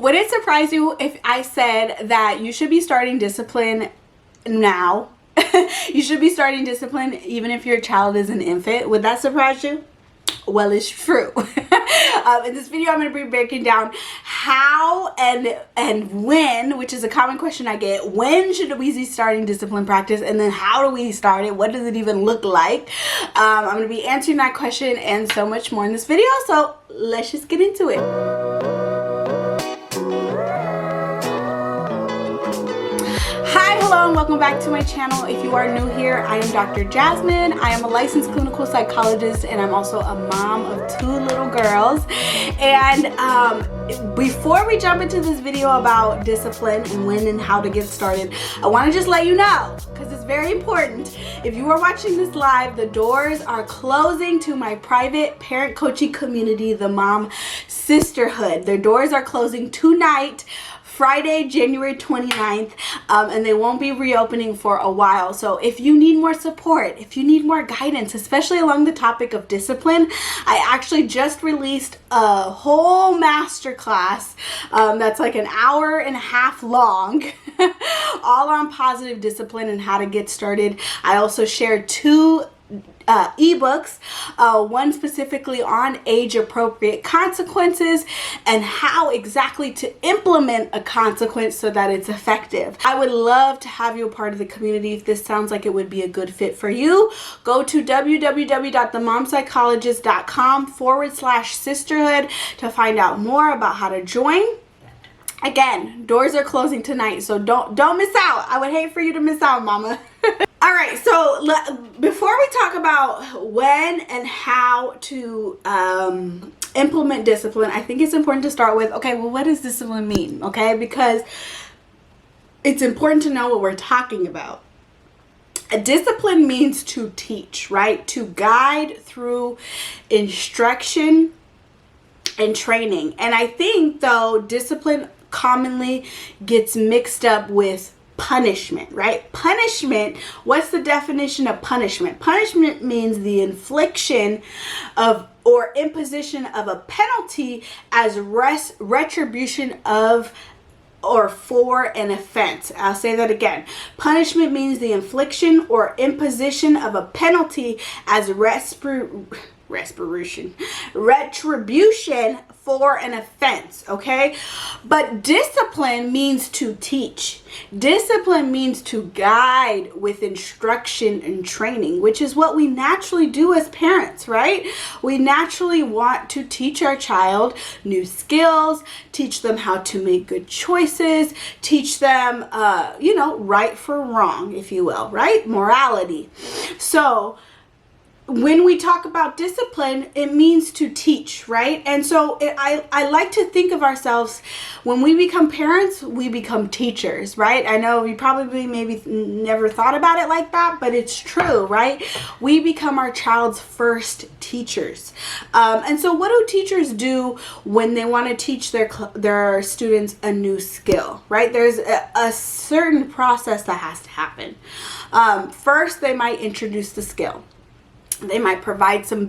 Would it surprise you if I said that you should be starting discipline now? You should be starting discipline even if your child is an infant. Would that surprise you? Well, it's true. In this video, I'm going to be breaking down how and when, which is a common question I get. When should we be starting discipline practice? And then how do we start it? What does it even look like? I'm going to be answering that question and so much more in this video. So let's just get into it. Hello and welcome back to my channel. If you are new here, I am Dr. Jazmine. I am a licensed clinical psychologist and I'm also a mom of 2 little girls. And before we jump into this video about discipline and when and how to get started, I want to just let you know, because it's very important, if you are watching this live, the doors are closing to my private parent coaching community, the Mom Sisterhood. Their doors are closing tonight, Friday, January 29th, and they won't be reopening for a while. So if you need more support, if you need more guidance, especially along the topic of discipline, I actually just released a whole masterclass that's like an hour and a half long, all on positive discipline and how to get started. I also shared 2 ebooks, one specifically on age-appropriate consequences and how exactly to implement a consequence so that it's effective. I would love to have you a part of the community. If this sounds like it would be a good fit for you, go to www.themomspsychologist.com/sisterhood to find out more about how to join. Again, doors are closing tonight, so don't miss out. I would hate for you to miss out, mama. All right, so before we talk about when and how to implement discipline, I think it's important to start with, okay, well, what does discipline mean? Okay, because it's important to know what we're talking about. A discipline means to teach, right? To guide through instruction and training. And I think, though, discipline commonly gets mixed up with punishment, right? Punishment, what's the definition of punishment? Punishment means the infliction of or imposition of a penalty as retribution of or for an offense. I'll say that again. Punishment means the infliction or imposition of a penalty as retribution for an offense, okay? But discipline means to teach. Discipline means to guide with instruction and training, which is what we naturally do as parents, right? We naturally want to teach our child new skills, teach them how to make good choices, teach them, right for wrong, if you will, right? Morality. So when we talk about discipline, it means to teach, right? And so I like to think of ourselves, when we become parents, we become teachers, right? I know you probably maybe never thought about it like that, but it's true, right? We become our child's first teachers. And so what do teachers do when they want to teach their students a new skill, right? There's a certain process that has to happen. First, they might introduce the skill. They might provide some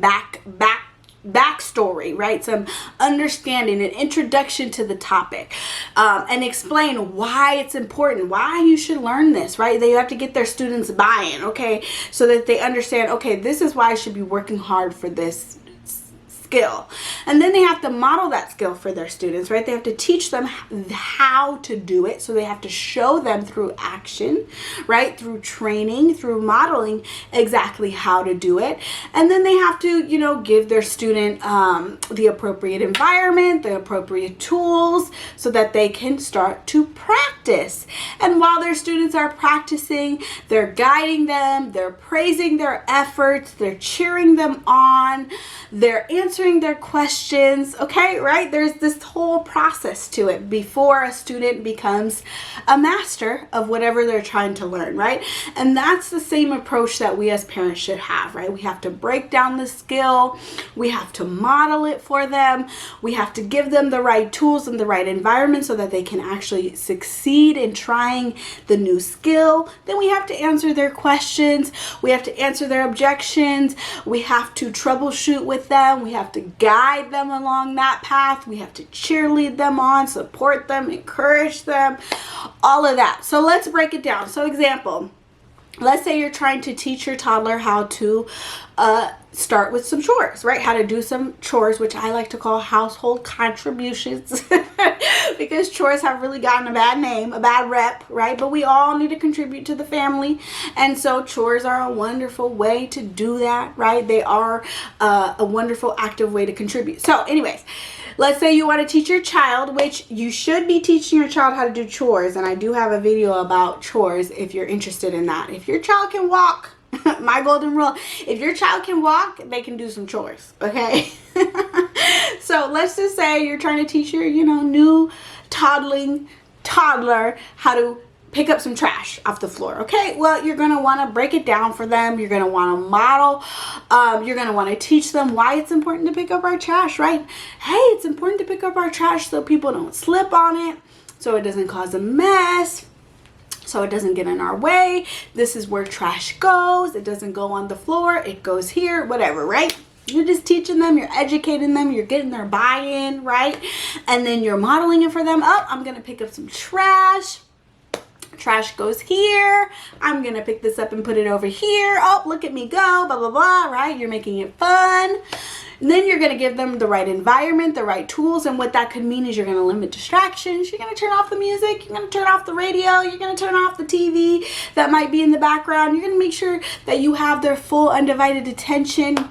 backstory, right? Some understanding, an introduction to the topic, and explain why it's important, why you should learn this, right? They have to get their students buy-in, okay? So that they understand, okay, this is why I should be working hard for this skill. And then they have to model that skill for their students, right? They have to teach them how to do it. So they have to show them through action, right? Through training, through modeling exactly how to do it. And then they have to, give their student the appropriate environment, the appropriate tools so that they can start to practice. And while their students are practicing, they're guiding them, they're praising their efforts, they're cheering them on, they're answering their questions, okay, right? There's this whole process to it before a student becomes a master of whatever they're trying to learn, right? And that's the same approach that we as parents should have, right? We have to break down the skill, we have to model it for them, we have to give them the right tools and the right environment so that they can actually succeed in trying the new skill. Then we have to answer their questions, we have to answer their objections, we have to troubleshoot with them, we have have to guide them along that path. We have to cheerlead them on, support them, encourage them, all of that. So let's break it down. So example, let's say you're trying to teach your toddler how to start with some chores, right? How to do some chores, which I like to call household contributions because chores have really gotten a bad name, a bad rep, right? But we all need to contribute to the family. And so chores are a wonderful way to do that, right? They are a wonderful active way to contribute. So anyways, let's say you want to teach your child, which you should be teaching your child how to do chores. And I do have a video about chores if you're interested in that. If your child can walk, my golden rule, if your child can walk, they can do some chores, okay? So let's just say you're trying to teach your, new toddler how to pick up some trash off the floor, okay? Well, you're going to want to break it down for them. You're going to want to model. You're going to want to teach them why it's important to pick up our trash, right? Hey, it's important to pick up our trash so people don't slip on it, so it doesn't cause a mess, so it doesn't get in our way. This is where trash goes. It doesn't go on the floor. It goes here, whatever, right? You're just teaching them, you're educating them, you're getting their buy-in, right? And then you're modeling it for them. Oh, I'm going to pick up some trash. Trash goes here. I'm going to pick this up and put it over here. Oh, look at me go, blah, blah, blah, right? You're making it fun. And then you're going to give them the right environment, the right tools. And what that could mean is you're going to limit distractions. You're going to turn off the music. You're going to turn off the radio. You're going to turn off the TV that might be in the background. You're going to make sure that you have their full undivided attention.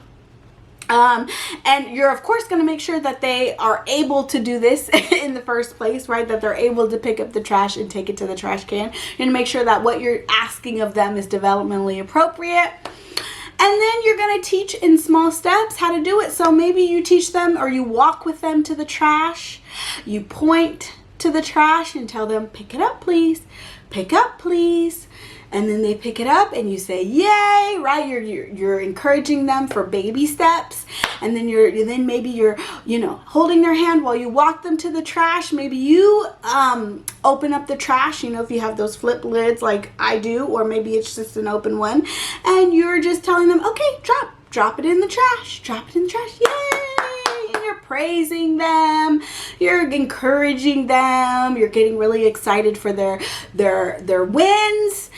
And you're of course going to make sure that they are able to do this in the first place, right? That they're able to pick up the trash and take it to the trash can. You're going to make sure that what you're asking of them is developmentally appropriate. And then you're going to teach in small steps how to do it. So maybe you teach them or you walk with them to the trash. You point to the trash and tell them, pick it up, please. Pick up, please. And then they pick it up and you say, yay, right? You're encouraging them for baby steps. And then maybe you're holding their hand while you walk them to the trash. Maybe you open up the trash, if you have those flip lids like I do, or maybe it's just an open one. And you're just telling them, okay, drop it in the trash. Drop it in the trash. Yay! And you're praising them. You're encouraging them. You're getting really excited for their wins.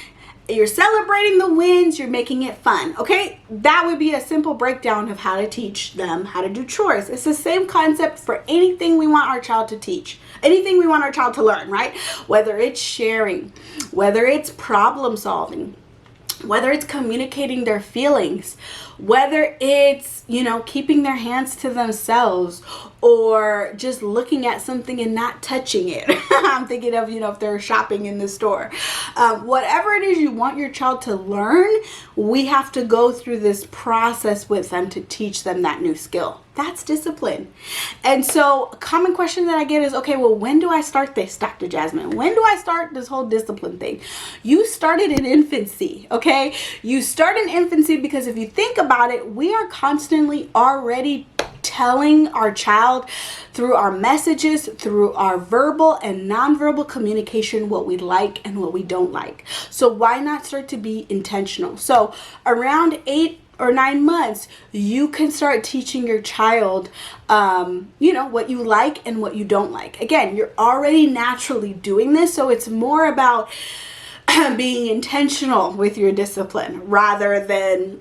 You're celebrating the wins. You're making it fun. Okay, that would be a simple breakdown of how to teach them how to do chores. It's the same concept for anything we want our child to teach, anything we want our child to learn, right? Whether it's sharing, whether it's problem solving, whether it's communicating their feelings, whether it's, keeping their hands to themselves, or just looking at something and not touching it. I'm thinking of, if they're shopping in the store. Whatever it is you want your child to learn, we have to go through this process with them to teach them that new skill. That's discipline. And so a common question that I get is, okay, well, when do I start this, Dr. Jazmine? When do I start this whole discipline thing? You started in infancy, okay? You start in infancy because if you think about it, we are constantly already telling our child through our messages, through our verbal and nonverbal communication, what we like and what we don't like. So why not start to be intentional? So around 8 or 9 months, you can start teaching your child, what you like and what you don't like. Again, you're already naturally doing this, so it's more about being intentional with your discipline rather than,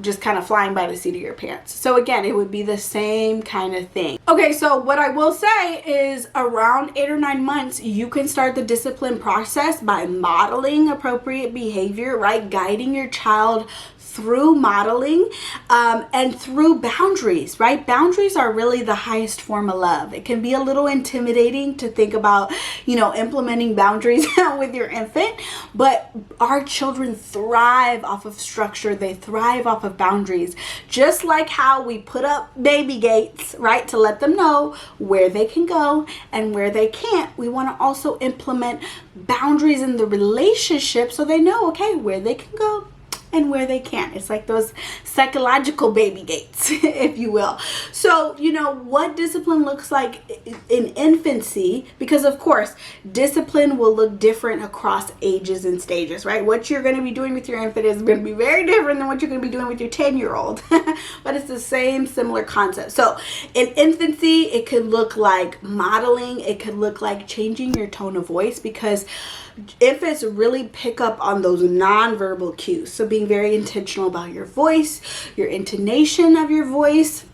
just kind of flying by the seat of your pants. So again, it would be the same kind of thing. Okay, so what I will say is around 8 or 9 months, you can start the discipline process by modeling appropriate behavior, right? Guiding your child through modeling and through boundaries, right? Boundaries are really the highest form of love. It can be a little intimidating to think about, implementing boundaries with your infant, but our children thrive off of structure. They thrive off of boundaries, just like how we put up baby gates, right? To let them know where they can go and where they can't. We want to also implement boundaries in the relationship so they know, okay, where they can go and where they can't. It's like those psychological baby gates, if you will. So, you know, what discipline looks like in infancy, because of course, discipline will look different across ages and stages, right? What you're going to be doing with your infant is going to be very different than what you're going to be doing with your 10-year-old, but it's the same similar concept. So in infancy, it could look like modeling. It could look like changing your tone of voice, because infants really pick up on those nonverbal cues. So being very intentional about your voice, your intonation of your voice,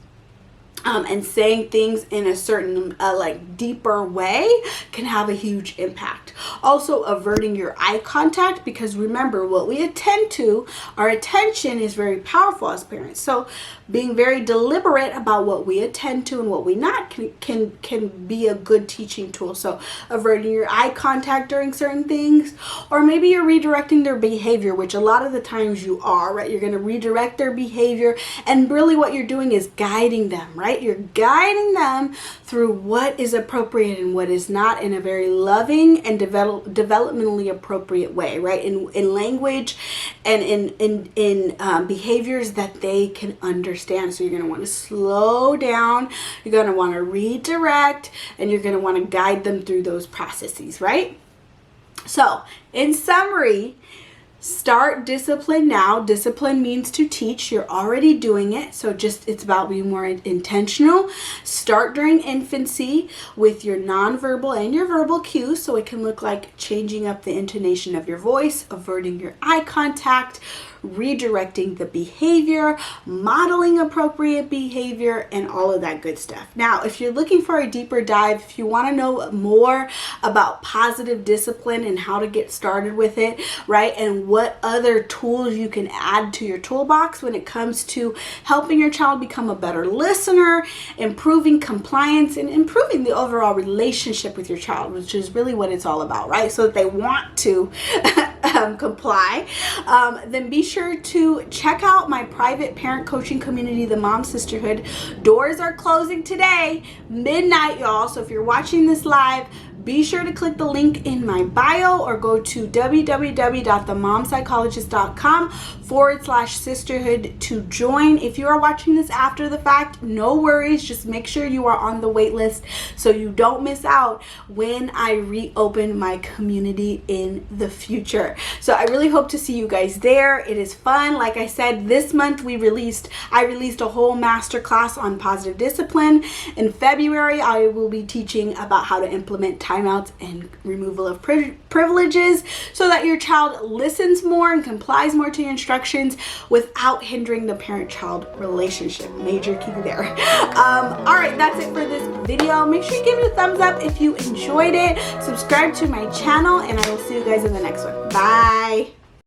and saying things in a certain like deeper way can have a huge impact. Also averting your eye contact, because remember, what we attend to, our attention is very powerful as parents. So being very deliberate about what we attend to and what we not can be a good teaching tool. So averting your eye contact during certain things, or maybe you're redirecting their behavior, which a lot of the times you are, right? You're going to redirect their behavior, and really what you're doing is guiding them, right? You're guiding them through what is appropriate and what is not, in a very loving and developmentally appropriate way, right? In language and in behaviors that they can understand. So you're going to want to slow down, you're going to want to redirect, and you're going to want to guide them through those processes, right? So in summary, start discipline now. Discipline means to teach. You're already doing it. So it's about being more intentional. Start during infancy with your nonverbal and your verbal cues. So it can look like changing up the intonation of your voice, averting your eye contact, redirecting the behavior, modeling appropriate behavior, and all of that good stuff. Now, if you're looking for a deeper dive, if you want to know more about positive discipline and how to get started with it, right, and what other tools you can add to your toolbox when it comes to helping your child become a better listener, improving compliance, and improving the overall relationship with your child, which is really what it's all about, right? So that they want to comply, then be sure to check out my private parent coaching community, the Mom Sisterhood. Doors are closing today, midnight, y'all. So if you're watching this live, be sure to click the link in my bio or go to www.themompsychologist.com/sisterhood to join. If you are watching this after the fact, no worries. Just make sure you are on the wait list so you don't miss out when I reopen my community in the future. So I really hope to see you guys there. It is fun. Like I said, this month I released a whole masterclass on positive discipline. In February, I will be teaching about how to implement timeouts and removal of privileges so that your child listens more and complies more to your instructions without hindering the parent-child relationship. Major key there. All right, that's it for this video. Make sure you give it a thumbs up if you enjoyed it. Subscribe to my channel, and I will see you guys in the next one. Bye.